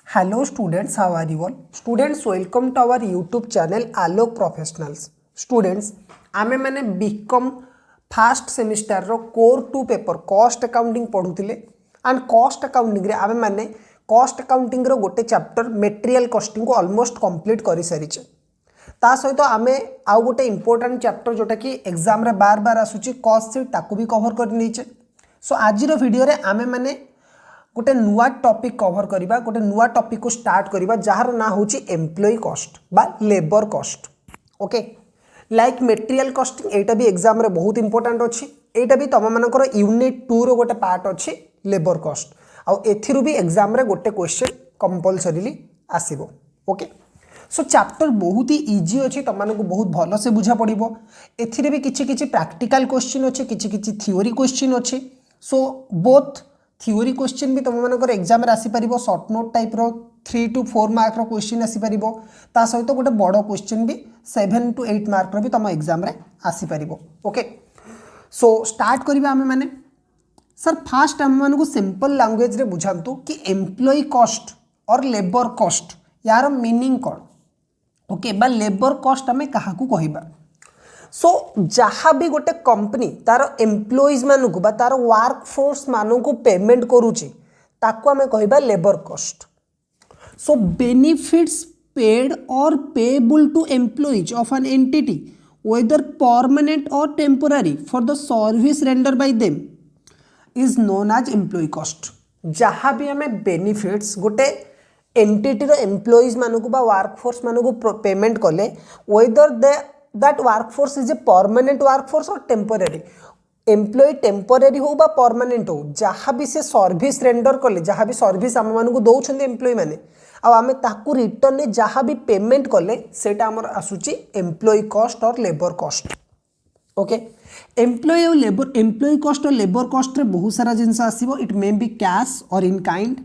Hello students, how are you all? Students, welcome to our YouTube channel Alok Professionals. Students, आमे मैंने BCom first semester रो core 2 paper cost accounting पढ़ुतिले and cost accounting रे आमे मैंने cost accounting रो गोटे चैप्टर मटेरियल कॉस्टिंग को ऑलमोस्ट कंप्लीट करि सारिचे। ता सहित आमे आउ गोटे इंपोर्टेंट चैप्टर जोटा कि एग्जाम रे बार बार आसुची कॉस्ट शीट ताकू भी कवर कर नेचे। सो आज रो वीडियो रे आमे मैंने गोटे नुआ टॉपिक कवर करिबा, गोटे नुआ टॉपिक को स्टार्ट करिबा जार ना होची एम्प्लॉय कॉस्ट बा labour cost. Okay, like material costing एटा भी एग्जाम रे बहुत इंपोर्टेंट अछि। एटा भी तम मानकर यूनिट 2 रो गोटे पार्ट अछि लेबर कॉस्ट। आ एथिरु भी एग्जाम रे गोटे क्वेश्चन कंपलसरीली आसीबो। ओके, सो चैप्टर बहुत ही इजी अछि, तम मानको बहुत भलो से बुझा पड़िबो। एथिरे भी किछि किछि प्रैक्टिकल क्वेश्चन अछि, किछि किछि थ्योरी क्वेश्चन अछि। सो बोथ थ्योरी क्वेश्चन भी तुम मानकर एग्जाम रे आसी परिबो, शॉर्ट नोट टाइप रो 3 to 4 मार्क रो क्वेश्चन आसी परिबो। ता सहित गोटे बड़ो क्वेश्चन भी 7 to 8 मार्क रो भी तुम एग्जाम रे आसी परिबो। ओके, सो स्टार्ट करिबा हमें माने सर फास्ट हम मानको सिंपल लैंग्वेज रे बुझांतु कि एम्प्लॉय कॉस्ट और लेबर कॉस्ट यार मीनिंग कोन। ओके, बा लेबर कॉस्ट हमें काहा को कहिबा। सो जहाँ भी गोटे कंपनी तार एम्प्लॉइज मानू बा तार वर्क फोर्स मानू पेमेंट करुची ताको हमें कहबा labour cost. So benefits paid or payable to employees of an entity whether permanent or temporary for the service rendered by them is known as employee cost। जहाँ भी हमें बेनिफिट्स गोटे entity रो employees मानू बा वर्क फोर्स मानू payment कले whether that workforce is a permanent workforce or temporary, employ temporary हो बा परमानेंट हो, जहाँ भी से सर्विस रेंडर कले, जहाँ भी सर्विस आम मानू दौरान एम्प्लॉय मैंने आम ताकू रिटर्न जहाँ भी पेमेंट कले सेटा आमर आसूची एम्प्लॉय कॉस्ट और लेबर कॉस्ट। ओके, एम्प्लॉय और लेबर एम्प्लॉय कॉस्ट और लेबर कॉस्ट रे बहुत सारा जिनस आसीबो। इट मे बी कैश और in kind,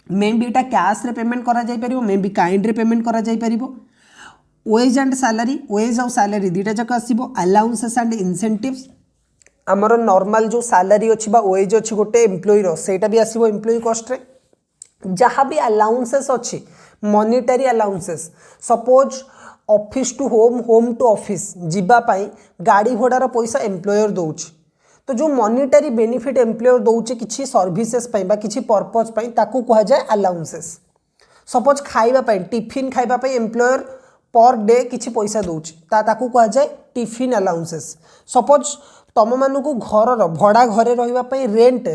may be Etah cash रे पेमेंट करा जाय परिबो, मे बी काइंड रे पेमेंट करा जाय परिबो। वेज एंड सैलरी, वेज और सैलरी दुटा जाक आसीबो। अलाउंसेस एंड इंसेंटिव्स, आमर नॉर्मल जो सैलरी अच्छी बा वेज अच्छी गोटे एम्प्लॉय रो सेटा भी आसीबो एम्प्लॉय कॉस्ट रे। जहाँ भी अलाउंसेस अच्छी monetary allowances, suppose office to home, home to office जीवा पाई गाड़ी घोड़ार पैसा एम्प्लॉयर दौची, तो जो मॉनिटरी बेनिफिट एम्प्लॉयर दौचे किसी सर्विसेस पाई बा किसी पर्पज पाई ताकू कहा जाए अलाउंसेस। सपोज खाइबा पाई टिफिन खाइबा पाई एम्प्लॉयर पर डे किसी पैसा दौची ताकू कहा जाए टिफिन अलाउंसेस। सपोज तुम मानू घर भड़ा घरे रही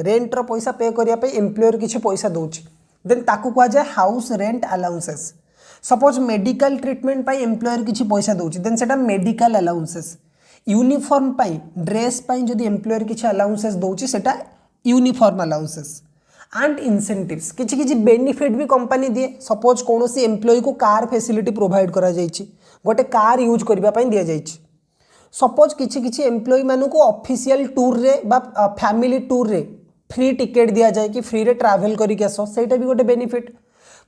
रेंटर पैसा पे करने एम्प्लॉयर किसी पैसा दौची देन ताकू कहा जाए house rent allowances. Suppose medical treatment पाई एम्प्लॉयर किसी पैसा दौची देन सेटा मेडिकल अलाउंसेस। यूनिफॉर्म पाई ड्रेस पाई जदि एम्प्लॉयर किसी अलाउंसेस दौची सेटा यूनिफॉर्म अलाउंसेस। एंड इंसेंटिव्स, किसी किसी बेनिफिट भी कंपनी दिए। सपोज कौन सी एम्प्लॉय को कार फैसिलिटी प्रोवाइड करा जायछि, गोटे कार यूज करबा पई दिया जायछि। सपोज किसी किसी एम्प्लॉय मानू को ऑफिशियल टूर रे बा फैमिली टूर रे फ्री टिकेट दिया जाए कि फ्री रे ट्रैवल करिक आसो, सेटा भी गोटे बेनिफिट।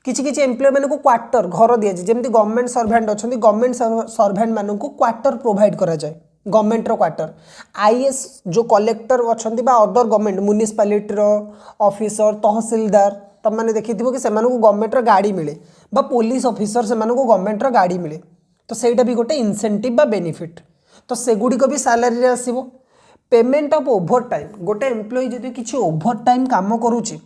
किसी किसी एम्प्लॉय मानू को क्वार्टर घर दिया जाए, जेमती गवर्नमेंट सर्वेंट अछंती गवर्नमेंट सर्वेंट मानू को क्वार्टर प्रोवाइड करा जाए, गवर्नमेंट रो क्वार्टर। आईएएस जो कलेक्टर अछंती बा अदर गवर्नमेंट म्युनिसिपालिटी रो ऑफिसर तहसीलदार तुम मैंने देखी कि से गवर्नमेंट रो गाड़ी मिले बा पुलिस ऑफिसर से गवर्नमेंट रो गाड़ी मिले, तो सेटा भी गोटे इंसेंटिव बा बेनिफिट। तो सेगुड़ी को भी सैलरी रे आसीबो। पेमेंट ऑफ ओवर टाइम, गोटे एम्प्लॉय जदि किछि ओवर टाइम काम करूची,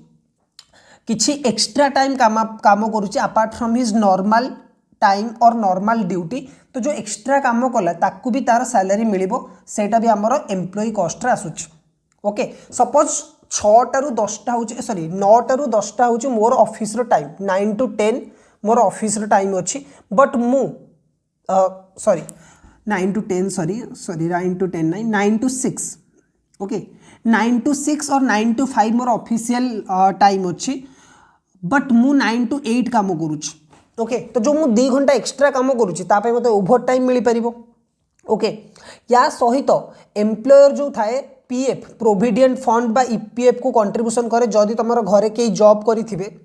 किछि एक्स्ट्रा टाइम काम करूची apart from his normal time और नॉर्मल ड्यूटी, तो जो एक्स्ट्रा काम कला ताकू भी तार सैलरी मिलिबो, सेटा भी हमरो एम्प्लॉय कॉस्ट रे आसुची। ओके, सपोज 6 टारू 10टा होची, सॉरी 9 टारू 10टा होची मोर ऑफिस रो टाइम, 9 to 10 मोर ऑफिस रो टाइम अछि, बट मु sorry 9 to 10 sorry 9 to 10 9 to 6। Okay, 9 to 6 और 9 to 5 मोर ऑफिशियल टाइम अछि, बट मु 9 to 8 काम करूची। ओके, तो जो मु 2 घंटा एक्स्ट्रा काम करूची तापे मते ओवर टाइम मिली परिबो। ओके, या सहित एम्प्लॉयर जो थाए पीएफ प्रोविडेंट फंड बा ईपीएफ को कंट्रीब्यूशन करे। जदि तुमर घरे के जॉब करिथिबे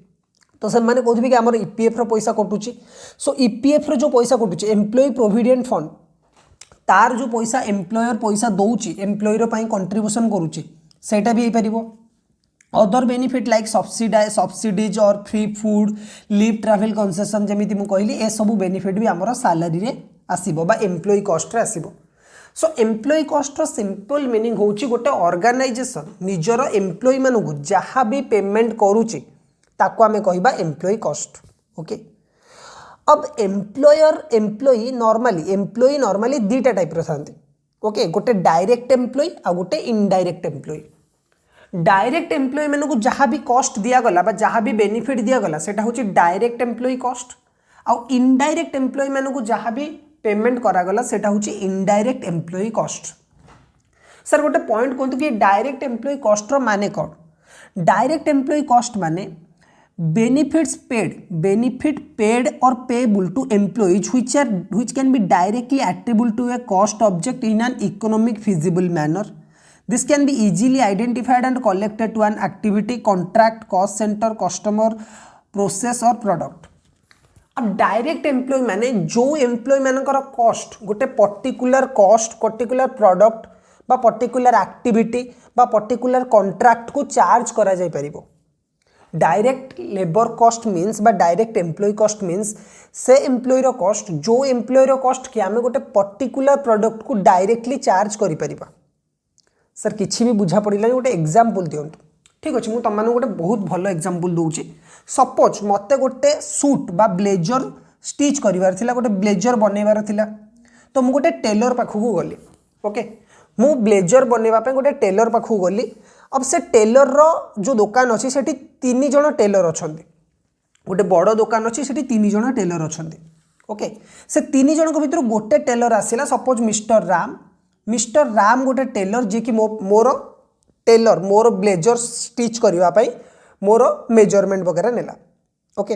तो से माने कहथिबे कि हमर ईपीएफ रो पैसा कटुची। सो ईपीएफ रो जो पैसा कटुची एम्प्लॉय प्रोविडेंट फंड, तार जो पैसा एम्प्लॉयर पैसा दौची एम्प्लॉयर पाई कंट्रीब्यूशन करूची सेटा भी हो पारिबो। अदर बेनिफिट लाइक सब्सिडीज और free food leave travel concession जमी मुझे कहली ए सब बेनिफिट भी आमर सालारी रे आसीबो बा एम्प्लॉय कॉस्ट रे आसीबो। सो एम्प्लॉय कॉस्ट रो सिंपल मीनिंग होची गोटे ऑर्गेनाइजेशन निजर एम्प्लॉय मानू जहाँ भी पेमेंट करूची ताको आमे कहिबा एम्प्लॉय कॉस्ट। ओके अब एम्प्लॉय नॉर्मली दीटा टाइप रो थांती। ओके गोटे डायरेक्ट एम्प्लॉय आ गोटे इनडायरेक्ट एम्प्लॉय। डायरेक्ट एम्प्लॉय मानू जहाँ भी कॉस्ट दिया गला बा जहाँ भी बेनिफिट दिया गला सेटा होची डायरेक्ट एम्प्लॉय कॉस्ट आ इनडायरेक्ट एम्प्लॉय मानू जहाँ भी पेमेंट करागला सेटा होची इनडायरेक्ट एम्प्लॉय कॉस्ट। सर गोटे पॉइंट कहतु कि डायरेक्ट एम्प्लॉय कॉस्ट रो माने कौन? डायरेक्ट एम्प्लॉय कॉस्ट माने बेनिफिट पेड और payable to employees which can be directly attributable to a cost object in an economic feasible manner. This can be easily identified and collected to an activity, contract, cost center, customer, process or product. अब direct employ माने जो employ मानकर cost गोटे particular cost particular product बा particular activity बा particular contract को charge करा जाय परिबो। डायरेक्ट लेबर कॉस्ट मीन्स बा डायरेक्ट एम्प्लॉय कॉस्ट मीन्स से एम्प्लॉय रो कॉस्ट जो एम्प्लॉय रो कॉस्ट कि आमे गोटे पर्टिकुलर प्रोडक्ट को डायरेक्टली चार्ज करि परिबा। सर किछि भी बुझा पड़िला गोटे एग्जांपल दियंतु। ठीक अछि मु तम माने गोटे बहुत भलो एग्जांपल दोउची। सपोज मते गोटे सूट बा ब्लेजर स्टिच करिवार थिला गोटे ब्लेजर बनेबार थिला तो मु गोटे टेलर पाखु गली। ओके मु ब्लेजर बनेबा पे गोटे टेलर पाखु गली। अब से टेलर रो जो दुकान अच्छी से 3 जण टेलर अच्छा गोटे बड़ दुकान अच्छी से 3 जण टेलर अच्छा। ओके से 3 जन भर गोटे टेलर आसला सपोज मिस्टर राम गोटे टेलर जी कि मोर टेलर मोर ब्लेजर स्टिच करने मोर मेजरमेंट वगैरह नेला। ओके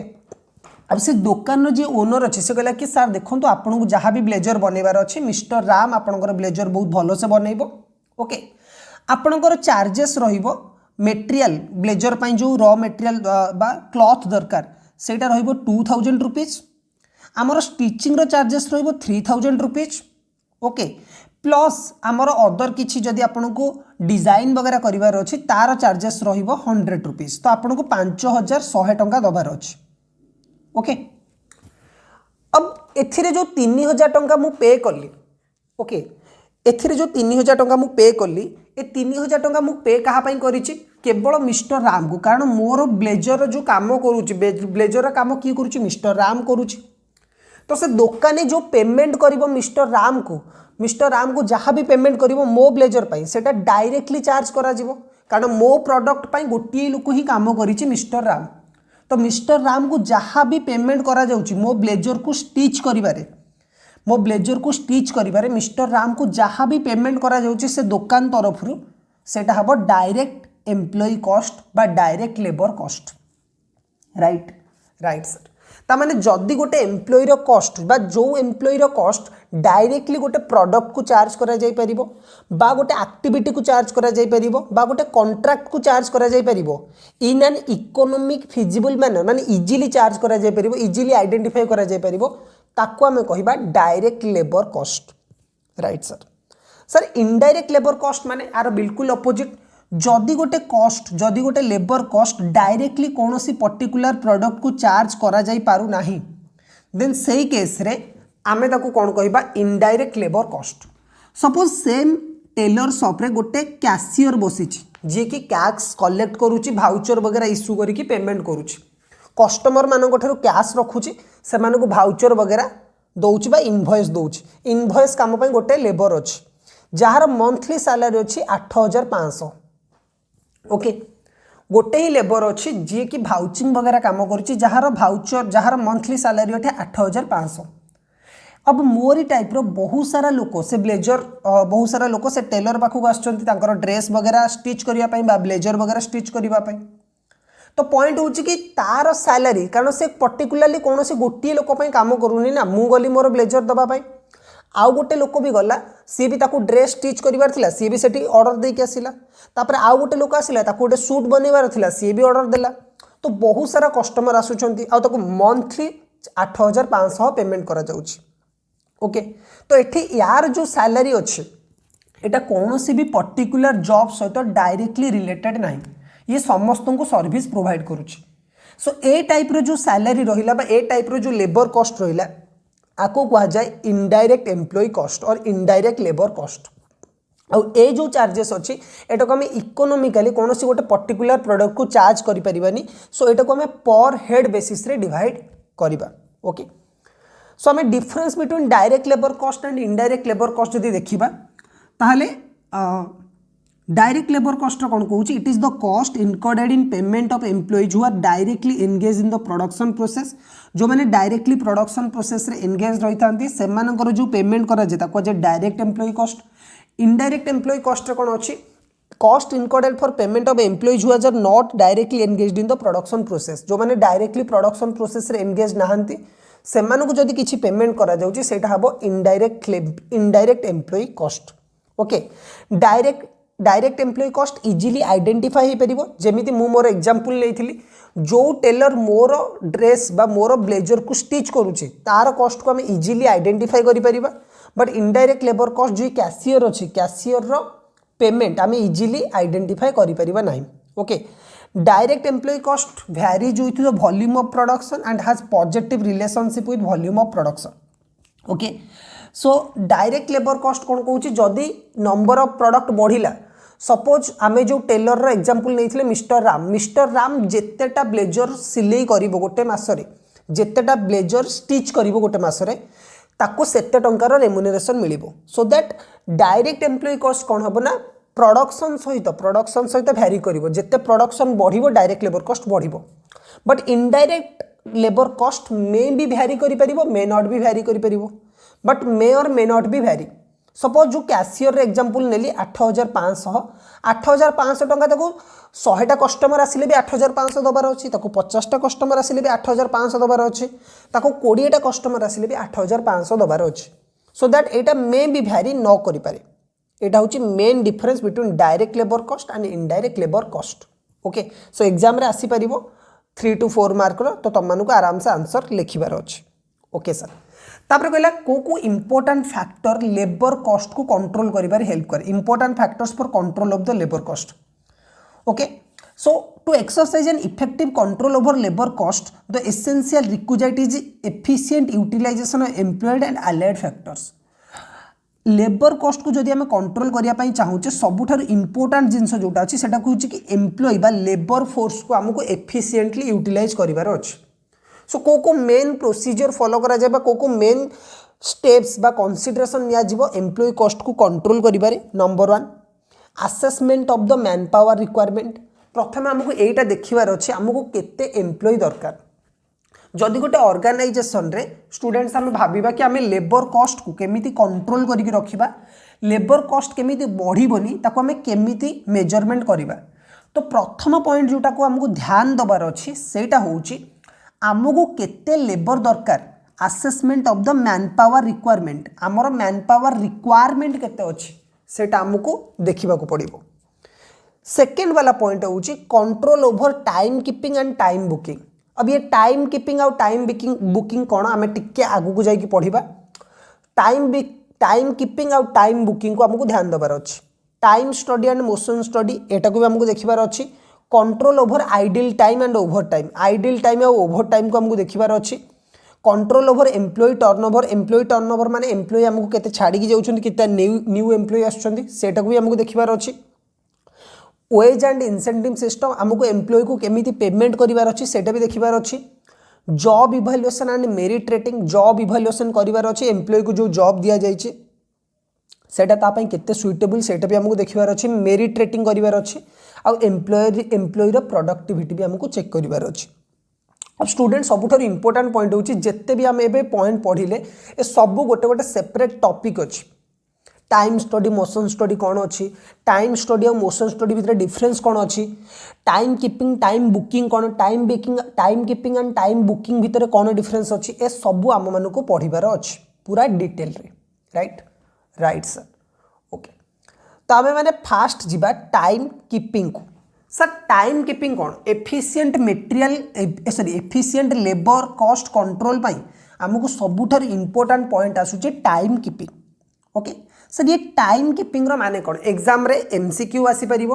अब से दुकान जी ओनर अच्छे से कहला कि सर देखो आपन को जहाँ भी ब्लेजर बनइबार अच्छे मिस्टर राम आपंकर ब्लेजर बहुत भल से बनइबो। ओके आपणकर चार्जेस रहिबो मेटेरियल ब्लेजर पाई जो रॉ मेटेरियल बा क्लॉथ दरकार सेटा रहिबो 2000 रुपीज आमर स्टिचिंग रो चार्जेस रहिबो 3000 रुपीज। ओके प्लस आमर अदर किछि जदि आपन को डिजाइन वगैरह करिवार अछि तार चार्जेस रहिबो 100 रुपीज तो आपन को 5100 टंका दबार अछि। ओके अब एथिरे जो 3000 टंका मु पे करली। ओके एथिरे जो 3000 टंका मु पे करली ए 3000 टंका मु पे कहा पई करिछि केवल मिस्टर राम को कारण मोर ब्लेजर जो काम करूछि ब्लेजर काम की करूछि मिस्टर राम करूछि तो से दुकानी जो पेमेंट करिवो मिस्टर राम को जहाँ भी पेमेंट करिवो मो ब्लेजर पई सेटा डायरेक्टली चार्ज करा जिवो कारण मो प्रोडक्ट पई गोटिए लोक ही काम करिछि मिस्टर राम तो मिस्टर राम को जहाँ भी पेमेंट करा जाउछि मो ब्लेजर को स्टिच करिबारे मिस्टर राम को जहाँ भी पेमेंट करा जाउछि से दुकान तरफ रु सेटा हबो डायरेक्ट एम्प्लॉय कॉस्ट बा direct labour cost. Right sir तामाने जदि गोटे एम्प्लॉय रो कॉस्ट बा जो एम्प्लॉय रो कॉस्ट डायरेक्टली गोटे प्रोडक्ट को चार्ज करा जाय परिबो बा गोटे एक्टिविटी को चार्ज करा जाय परिबो बा गोटे कॉन्ट्रैक्ट को चार्ज करा जाय परिबो in an economic feasible manner माने इजीली चार्ज करा जाय परिबो इजीली आइडेंटिफाई करा जाय परिबो ताको आमे कहिबा direct labour cost. Right sir indirect labour cost माने आर बिल्कुल अपोजिट जदि गोटे लेबर कॉस्ट डायरेक्टली कौन सी पर्टिकुलर प्रोडक्ट को चार्ज करा जाई पारु नाही देन सेही केस रे आमे ताको कौन कहिबा indirect labour cost. Suppose same tailor shop रे गोटे कैशियर बसिछि जे कि टैक्स कलेक्ट करूछि भाउचर वगैरह इश्यू करिकि पेमेंट करूछि कस्टमर मानक ठारू कैश रखुछि से मानक भाउचर वगैरह दउछि बा इनवॉइस दउछि इनवॉइस काम पई गोटे लेबर अछि जहार मंथली सैलरी अछि 8500। ओके गोटे ही लेबर अच्छी जी कि भाउचिंग वगैरह काम करुच्ची जहार मंथली सैलरी अटे 8500। अब मोरी टाइप रो बहुत सारा लोक से ब्लेजर बहुत सारा लोक से टेलर पाखक आसुच्चंती ड्रेस वगैरह स्टिच करने बा ब्लेजर वगैरह स्टिच करने तो पॉइंट हूँ कि तार सैलरी कारण से पर्टिकुलाली कौन से गोटे लोक काम करूनी ना मु गली मोर ब्लेजर दवाई आउ गोटे लोक भी गला सी भी ताकू ड्रेस स्टिच करिवार थिला सी भी सेठी ऑर्डर देके आसिला तापर आउ गोटे लोक आसिला ताकू गोटे सूट बनइबार थिला सी भी ऑर्डर देला तो बहुत सारा कस्टमर आसुचंती आ ताकू मंथली 8500 पेमेंट करा जाउची। ओके तो एठी यार जो सैलरी अच्छे एटा कौन सी भी पर्टिकुलर जॉब सहित डायरेक्टली रिलेटेड नहीं ये समस्त को सर्विस प्रोवाइड करुच्ची। सो ए टाइप रो जो सैलरी रहिला बा ए टाइप रो जो लेबर कॉस्ट रहिला आको कहा जाए इनडायरेक्ट एम्प्लॉय कॉस्ट और इनडायरेक्ट लेबर कॉस्ट। और ए जो चार्जेस अच्छी एटा को आम इकोनोमिकली कौन सी गोटे पर्टिकुलर प्रोडक्ट को चार्ज करि परिबानी। सो एटा को आम पर हेड बेसिस रे डिवाइड करिबा। ओके सो आम difference between direct labour cost and indirect labour cost जदि देखिबा ताहले डायरेक्ट लेबर कॉस्ट कौन कहूँ it is the cost incurred in payment of employees who are directly engaged in the production process. जो मैंने directly production process रे engage रही था सेमानकर जो पेमेंट करा जाए ताको direct employ cost. Indirect employ cost कौन अच्छी cost इनकर्डेड for payment of employees who are not directly engaged in the production process. जो मैंने डायरेक्टली प्रोडक्शन प्रोसेस रे एंगेज नहांती सेमानकु जदि किछि पेमेंट करा जाउची सेटा हबो indirect employ cost. Okay direct employ cost easily identify हो पारिबो। जेमिति मु मोर एग्जांपल लेइथिली जो टेलर मोर ड्रेस बा मोर ब्लेजर को स्टिच करूची तार कॉस्ट को हम इजिली आइडेंटिफाई करि परिबा। बट इनडायरेक्ट लेबर कॉस्ट जो कैशियर अच्छी कैशियर रो पेमेंट आम इजिली आइडेंटिफाई करि परिबा नाही। Okay direct employ cost varies with the volume of production and has positive relationship with volume of production. Okay so direct labour cost कौन कहूँ जदि नंबर ऑफ प्रोडक्ट बढ़िला सपोज आमे जो टेलर रो एग्जांपल नहीं मिस्टर राम जेतेटा ब्लेजर सिलाई करिवो गोटे मासरे जेतेटा ब्लेजर स्टिच करिवो गोटे मासरे ताको सेते टंकार रेम्युनरेशन मिलिबो। So that direct employ cost कौन हम ना प्रोडक्शन सहित भैरी करिवो जेते प्रोडक्शन बढ़िवो डायरेक्ट लेबर कॉस्ट बढ़िवो। बट इनडायरेक्ट लेबर कॉस्ट मे भी भैरी करि परिबो मे नॉट भी भैरी करि परिबो बट मे और मे नॉट भी भैरी। सपोज जो कैशियर एग्जांपल नेली 8500 टंका ताको 100टा कस्टमर आसिले भी 8500 दबार अच्छी 50टा कस्टमर आसिले भी 8500 दबार अच्छी 20टा कस्टमर आसिले भी 8500 दबार अच्छी। सो दैट एटा मे भी भैरी न करि पारे। एटा होची main difference between direct labour cost and indirect labour cost. Okay so exam रे आसी परिबो 3 to 4 मार्क रो तो तम को आराम से आंसर लिखिबार अछि। ओके सर तापर कहला को इंपोर्टेंट फैक्टर लेबर कॉस्ट को कंट्रोल करिबार हेल्प करे important factors for control of the labour cost. Okay so to exercise an effective control over labour cost the essential requisite is efficient utilisation of employed and allied factors. Labour cost को जदि आम control करने चाहूचे सबुठार important जिनस जोटा अच्छी सेटा कहूँ कि employ बा लेबर फोर्स को आमको एफिशिएंटली यूटिलाइज करिबार अछि। सो को मेन प्रोसीजर फॉलो करा जाए को मेन स्टेप्स बा कंसीडरेशन निया जिवो एम्प्लॉय कॉस्ट को कंट्रोल करिबारे। Number 1 assessment of the man power requirement. प्रथम आमको एटा देखिबार अछि आमको केते एम्प्लॉय दरकार। जदि गोटे ऑर्गेनाइजेशन रे स्टूडेंट्स आम भाविबा कि आम लेबर कॉस्ट को केमिति कंट्रोल करिक रखिबा लेबर कॉस्ट केमिति बढ़िबनी ताको आम केमिति मेजरमेंट करिबा। तो प्रथम पॉइंट जोटा को आमको ध्यान दबार अछि सेटा होउची आमको केते लेबर दरकार assessment of the man power requirement. आमर मैन पावर रिक्वायरमेंट केते अछि सेटा आमको देखिबा को पड़िबो। सेकेंड वाला पॉइंट होउची control over time keeping and time booking. अब ये टाइम कीपिंग और टाइम बुकिंग कौन आम टिके आगु को जाइए पढ़ा। टाइम कीपिंग और टाइम बुकिंग को आमको ध्यान देवार अच्छी। Time study and motion study एटा को भी आमको देखिबार अच्छी। Control over ideal time and over time ideal time और ओवर टाइम को आमको देखिबार अच्छी। कंट्रोल ओवर एम्प्लॉय टर्नओवर माने एम्प्लॉय आमको केते छाड़ी जाउछन्ती केते न्यू एम्प्लॉय आछन्ती सेटा को भी आमको देखिबार अच्छी। वेज एंड इनसेंटिव सिस्टम आमको एम्प्लॉय को केमिति पेमेंट करिवार अच्छी सेटा भी देखिबार अच्छी। Job evaluation and merit rating job evaluation करिवार अच्छी। एम्प्लॉय को जो जॉब दिया जाइए सेटा तापाई केते सुइटेबल सेटा भी आमको देखिबार अच्छी। मेरिट रेटिंग करिवार अच्छी आ एम्प्लॉय प्रोडक्टिविटी भी आमको चेक करिवार अच्छी। अब स्टूडेंट सबुठार इंपोर्टेंट पॉइंट होची जेते भी आम एबे पॉइंट पढ़िले ए सबु गोटे गोटे सेपरेट टॉपिक अच्छी। टाइम स्टडी मोशन स्टडी कौन अच्छी टाइम स्टडी और मोशन स्टडी भितर डिफरेंस कौन अच्छी। टाइम कीपिंग टाइम बुकिंग कौन time keeping and time booking भितर कौन डिफरेंस अच्छी ए सबू आम मानक पढ़िबार अच्छी पूरा डिटेल रे। Right sir. ओके तो आम मैंने फास्ट जीवा टाइम कीपिंग को। सर टाइम कीपिंग कौन efficient efficient labour cost control पाई आमको सबुठार इंपोर्टेंट पॉइंट आसुचे टाइम कीपिंग। ओके सर ये टाइम कीपिंग रो माने कौन एग्जाम रे एमसीक्यू आसी परिबो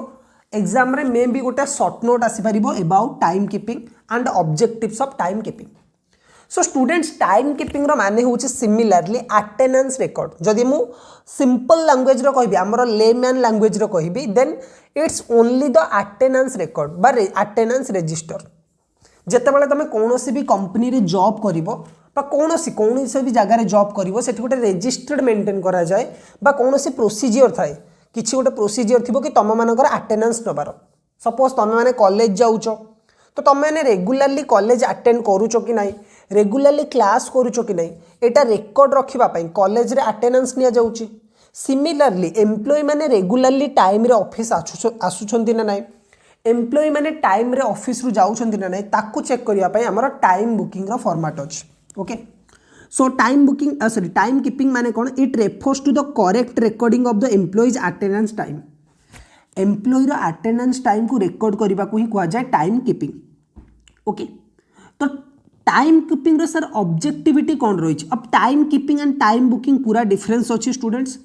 एग्जाम रे मे भी गोटे शॉर्ट नोट आसीपर about time keeping and objectives of time keeping. So students time keeping माने हूँ सिमिलारली अटेंडेंस रिकॉर्ड। जदि मु सिंपल लैंग्वेज रो कहबी हमर लेमैन लैंग्वेज रो कहबी then it's only the attendance record बा अटेंडेंस रजिस्टर। जितेबाला तुम कौन भी कंपनी रे जॉब करिवो बा कौन भी जगार जॉब करिवो सेठी गोटे रजिस्टर्ड मेंटेन करा जाए बा कौन प्रोसीजर थाए किसी गोटे प्रोसीजर थी कि तुम मानकर अटेंडेंस नबार। सपोज तुम मैंने कॉलेज जाऊच तो तुम मैंने रेगुलाली कॉलेज अटेंड करूच कि नहीं रेगुलाली क्लास करूच कि नहीं एटा रेकॉर्ड रखापी कॉलेज रे अटेंडेंस निया जाउची। सिमिलरली एम्प्लॉय मैंने रेगुलाली टाइम रे ऑफिस आसुछंती ना नहीं एम्प्लॉय मैंने टाइम रे ऑफिस रु जाउछंती ना नहीं ताकू चेक करिया पई हमर टाइम बुकिंग रो फॉर्मेट अछि। Okay so time booking sorry time keeping माने कोन it refers to the correct recording of the employees attendance time. Employee रो अटेंडेंस टाइम को रिकॉर्ड करबा को ही कुआ जाय टाइम कीपिंग। ओके तो टाइम कीपिंग रो सर ऑब्जेक्टिविटी कौन रही। अब time keeping and time booking पूरा डिफरेंस अच्छी स्टूडेंट्स।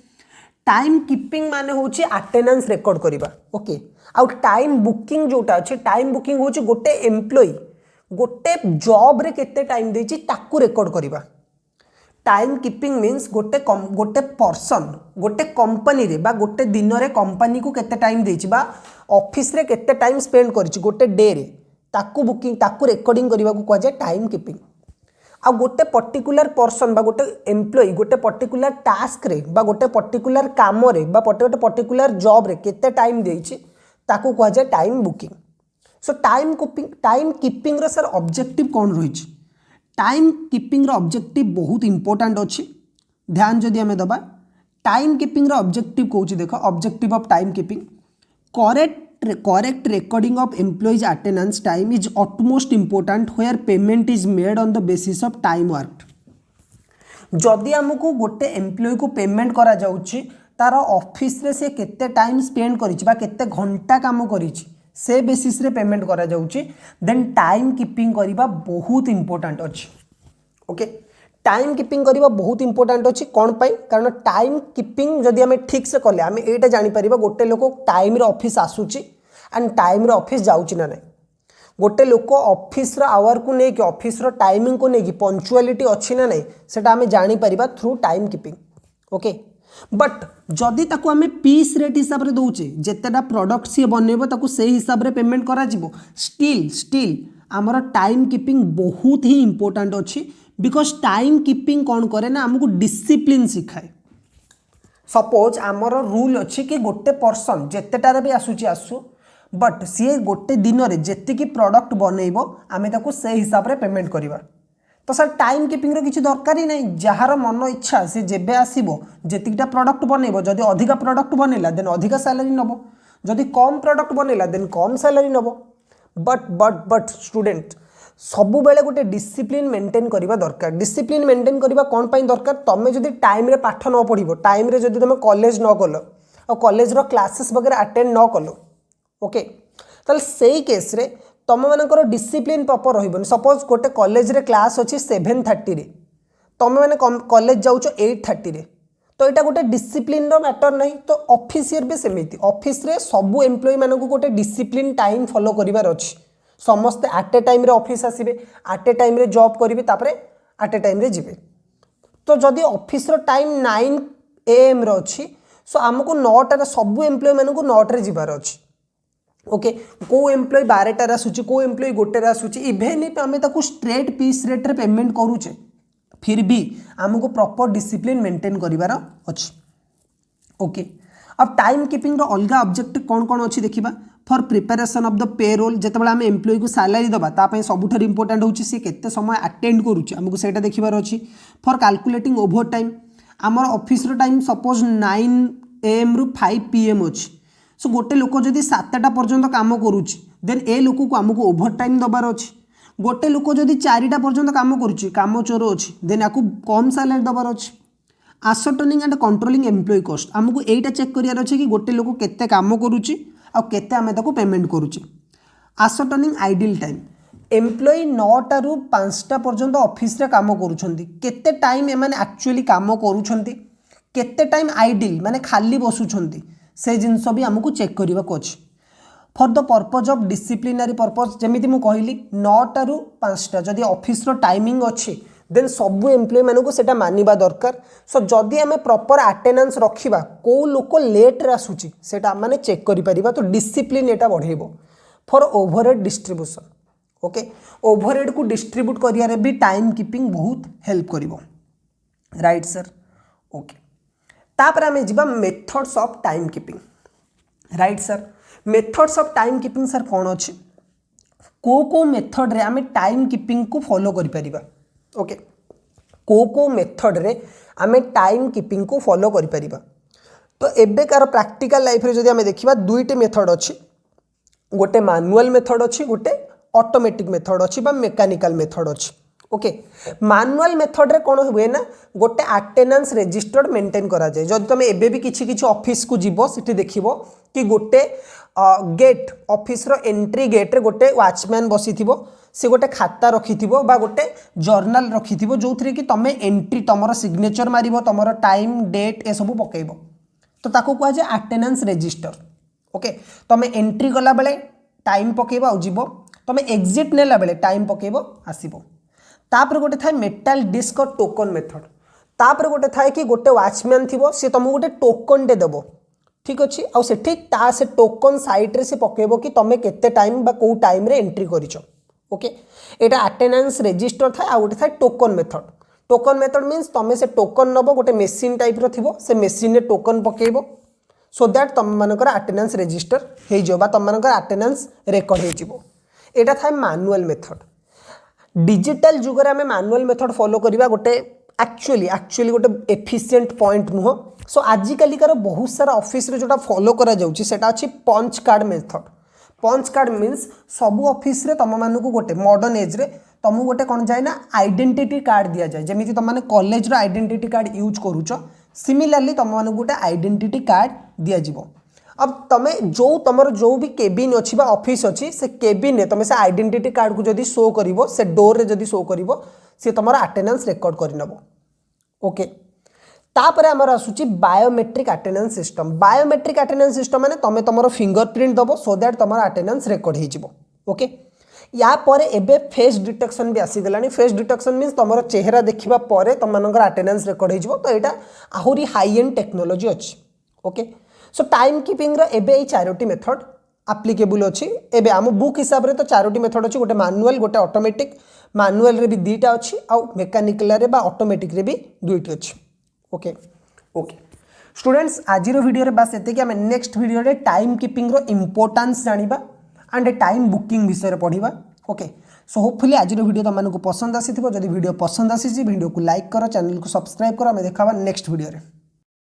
टाइम कीपिंग माने होची अटेंडेंस रिकॉर्ड करबा। ओके आउ टाइम बुकिंग जोटा अच्छे टाइम बुकिंग होची गोटे एम्प्लॉय गोटे जॉब रे केते टाइम देची ताकू रिकॉर्ड करबा। टाइम कीपिंग मीन्स गोटे पर्सन गोटे कंपनी रे बा गोटे दिन रे कंपनी को केते टाइम देची बा ऑफिस रे केते टाइम स्पेंड करिछि गोटे डे रे ताकू बुकिंग ताकू रिकॉर्डिंग करबा को कह जाय टाइम कीपिंग। आ गोटे पर्टिकुलर पर्सन बा गोटे एम्प्लॉय गोटे पर्टिकुलर टास्क रे बा गोटे पर्टिकुलर काम रे बा गोटे पर्टिकुलर जॉब रे केते टाइम देछि ताकू कह जाय time booking. So time keeping रो सर ऑब्जेक्टिव कौन रही। टाइम कीपिंग रो ऑब्जेक्टिव बहुत इंपोर्टेंट अच्छी ध्यान जदि आम दबा टाइम कीपिंग रो ऑब्जेक्टिव कौन देख objective of time keeping correct recording of employees attendance time is utmost important where payment is made on the basis of time work. जदि आमको गोटे एम्प्लॉय को पेमेंट करा जाउची तार ऑफिस रे से केते टाइम स्पेंड करिछि बा केते घंटा काम करिछि से बेसिस रे पेमेंट करा जाउची देन टाइम कीपिंग करिबा बहुत इंपोर्टेंट अछि। ओके टाइम कीपिंग करिबा बहुत इंपोर्टेंट अछि कोन पई कारण टाइम कीपिंग जदि हमें ठीक से कले हमें एटा जानि परिबा गोटे लोक टाइम रे ऑफिस आसुची एंड टाइम रे ऑफिस जाउची ना नहीं गोटे लोक ऑफिस रो आवर को नै कि ऑफिस रो टाइमिंग को नै कि पंक्चुअलिटी अछि ना नहीं सेटा हमें जानि परिबा through time keeping. Okay but जदि ताको हमें पीस रेट हिसाब रे दउचे जेतेटा प्रोडक्ट सी बनेबो ताको से हिसाब रे पेमेंट करा जिवो स्टिल आमर टाइम कीपिंग बहुत ही इंपोर्टेंट अच्छी बिकॉज टाइम कीपिंग कौन करे ना हमको डिसिप्लिन सिखाए। सपोज आमर रूल अच्छी कि गोटे पर्सन जेतेटारे भी आसुची आसु बट सी गोटे दिन में जेतिकी प्रोडक्ट बनइबो आमे ताको से हिसाब रे पेमेंट करिबा। तो सर टाइम कीपिंग रो किछि दरकार ही नहीं जार मन इच्छा से जेबे आसीबो जेतिकीटा प्रोडक्ट बनइबो जदि अधिका प्रोडक्ट बनैला देन अधिका सैलरी नबो जदि कम प्रोडक्ट बनैला देन कम सैलरी नबो। बट स्टूडेंट सबु बेले गोटे डिसिप्लिन मेंटेन करबा दरकार। डिसिप्लिन मेंटेन करबा कोन पई दरकार तमे जदि टाइम रे पाठ न पढिबो टाइम रे जदि तमे कॉलेज न गलो और कॉलेज रो क्लासेस वगैरह अटेंड न कलो ओके ताल सेही केस रे तुम मानकर डिसिप्लिन प्रॉपर रहिबोनी। सपोज गोटे कॉलेज रे क्लास अछि 7:30 रे तुम माने कॉलेज जाउचो 8:30 रे तो यहाँ गोटे डिसिप्लिन रो मैटर नहीं। तो ऑफिसियर भी सेमिति ऑफिस रे सबु एम्प्लॉय मानकु गोटे डिसिप्लिन टाइम फॉलो करिवार अछि समस्त एट ए टाइम रे ऑफिस आसीबे एट ए टाइम रे जॉब करिवे तापरे एट ए टाइम रे जिवे। तो जदि ऑफिस रो टाइम 9 AM रो अछि सो हमको 9 रे सबु एम्प्लॉय मानकु 9 रे जिवार अछि। ओके को एम्प्लॉय 12 रे आसुची को एम्प्लॉय 1 रे आसुची इभेन इफ आमे ताकू स्ट्रेट पीस रेट रे पेमेंट करूचे फिर भी हमको प्रॉपर डिसिप्लिन मेंटेन करिवार अछि। ओके अब टाइम कीपिंग रो अलगा ऑब्जेक्टिव कौन कौन अच्छी देखिबा for preparation of the payroll जेतेबेला आम एम्प्लॉय को सैलरी दबा तापई सबुठार इंपोर्टेंट होची सी केते समय अटेंड करूची हमको सेटा देखिबार अछि। फॉर कैलकुलेटिंग ओवर टाइम आमर ऑफिस रो टाइम सपोज 9 AM रु 5 PM अछि सो गोटे लोक जदि 7टा पर्यंत काम करूची देन ए लोक को हमको ओवर टाइम दबार अछि। गोटे लोक जदि 4टा पर्यंत काम करूची काम चोर अछि देन याकू कम सैलरी दबार अछि। आसर्टनिंग एंड कंट्रोलिंग एम्प्लॉय कॉस्ट हमको एटा चेक करियार अछि कि गोटे लोक केते काम करूची आ केते आमे ताको पेमेंट करूची। आसर्टनिंग आइडल टाइम एम्प्लॉय 9टा रु 5टा पर्यंत ऑफिस रे काम करूछंती केते टाइम एमाने एक्चुअली काम करूछंती केते टाइम आइडल माने खाली बसुछंती से जिंस भी हमको चेक करिबा को अछि। For the purpose of disciplinary purpose जमी मुझे कहली 9टा रू 5टा जदि ऑफिस रो टाइमिंग अच्छी देन सबू एम्प्लॉय मानक सेटा मानिबा दरकार सो जदि आम प्रॉपर अटेंडेंस रखिबा को लोक लेट रे आसुची सेटा माने चेक करि परिबा तो डिसिप्लिन एटा बढ़ेबो for overhead distribution okay overhead को डिस्ट्रीब्यूट करियारे भी टाइम कीपिंग बहुत हेल्प करिवो राइट सर ओके तापर आम जिबा methods of time keeping right sir methods of time keeping sir कौन अच्छी को मेथड रे आम टाइम कीपिंग को फॉलो करि परिबा ओके को मेथड रे आम टाइम कीपिंग को फॉलो करि परिबा तो एबेकार प्रैक्टिकल लाइफ रे जदि आम देखिबा दुईटे मेथड अच्छी गोटे मैनुअल मेथड अच्छी गोटे ऑटोमेटिक मेथड अच्छी बा मेकानिकल मेथड अच्छी ओके मैनुअल मेथड रे कौन हुए ना गोटे अटेंडेंस रजिस्टर्ड मेंटेन करा जाए जब तुम एबे भी किसी ऑफिस को जीवो सिटी देखिबो कि गोटे गेट ऑफिस रो एंट्री गेट रे गोटे वॉचमैन बसी थिबो से गोटे खाता रखी थिबो बा गोटे जर्नल रखी थिबो जो थी कि तुम एंट्री तुम सिग्नेचर मारिबो तुम टाइम डेट ए सब पकेइबो तो ताको कह जाए अटेंडेंस रजिस्टर ओके तुम एंट्री गला बेले टाइम पकेइबो आ जीवो तुम एग्जिट नेला बेले टाइम पकेइबो आसीबो तापर गोटे थाए मेटाल डिस्क और टोकन मेथड तापर गोटे थाए कि गोटे वॉचमैन थिबो से तुमको गोटे टोकन टे देबो ठीक अच्छे आउ सेठी ता से टोकन साइड रे से पकेबो कि तुम केते टाइम बा को टाइम रे एंट्री करिचो ओके एटा अटेंडेंस रजिस्टर थाए आ गोटे थाए टोकन मेथड मीन्स तुम से टोकन नबो गोटे मेसीन टाइप रो थिबो से मेसीन रे टोकन पकेबो सो दैट तुम मानकर अटेंडेंस रजिस्टर हे जो बा तुम मानकर अटेंडेंस रिकॉर्ड हे जिवो एटा थाए मैनुअल मेथड डिजिटल जुगर आम मैनुअल मेथड फॉलो करवा गोटे एक्चुअली गोटे एफिशिएंट पॉइंट नुह सो आजिकालिकार बहुत सारा ऑफिस रे जोटा फॉलो करा जाउची सेटा अछि punch card method punch card means सबू ऑफिस रे तुम मानक गोटे मॉडर्न एज रे तुमको गोटे कौन जाए ना आइडेंटिटी कार्ड दि जाए जमी तुम मैंने कॉलेज रो आइडेंटिटी कार्ड यूज करूच सिमिलरली तुम मानक गोटे आइडेंटिटी कार्ड दि जाव अब तुम तुमर जो भी केबिन अच्छी ऑफिस अच्छी से केबिन में तुम से आइडेंटिटी कार्ड को जदि शो करिवो से डोर रे जदि शो करिवो से तुम अटेंडेंस रिकॉर्ड करनबो ओके तापर आमर आसुची बायोमेट्रिक अटेंडेंस सिस्टम माने तुम तुमर फिंगरप्रिंट दबो सो दैट तुम अटेंडेंस रिकॉर्ड हो जिवो ओके या परे एबे फेस डिटेक्शन भी आसी गलानी फेस डिटेक्शन मीन्स तुमर चेहरा देखिबा परे तुम मानकर अटेंडेंस रिकॉर्ड हो जिवो तो एटा आहुरी हाई एंड टेक्नोलॉजी अछि ओके सो टाइम कीपिंग रो एबे ए चारोटी मेथड एप्लीकेबल अच्छी एबे आम बुक हिसाब रे तो चारोटी मेथड अच्छी गोटे मैनुअल गोटे ऑटोमेटिक मैनुअल रे भी दुईटा अच्छी आउ मेकानिकल रे बा ऑटोमेटिक रे भी दुईटी अच्छी ओके ओके स्टूडेंट्स आज वीडियो रे बस एते कि आम नेक्स्ट वीडियो रे टाइम कीपिंग रो इंपोर्टेंस जानिबा एंड टाइम बुकिंग विषय रे पढ़िबा ओके सो होपफुली आज वीडियो तुमको पसंद आसी जदि वीडियो पसंद आसी वीडियो को लाइक करो चैनल को सब्सक्राइब करो आम देखा नेक्स्ट वीडियो रे।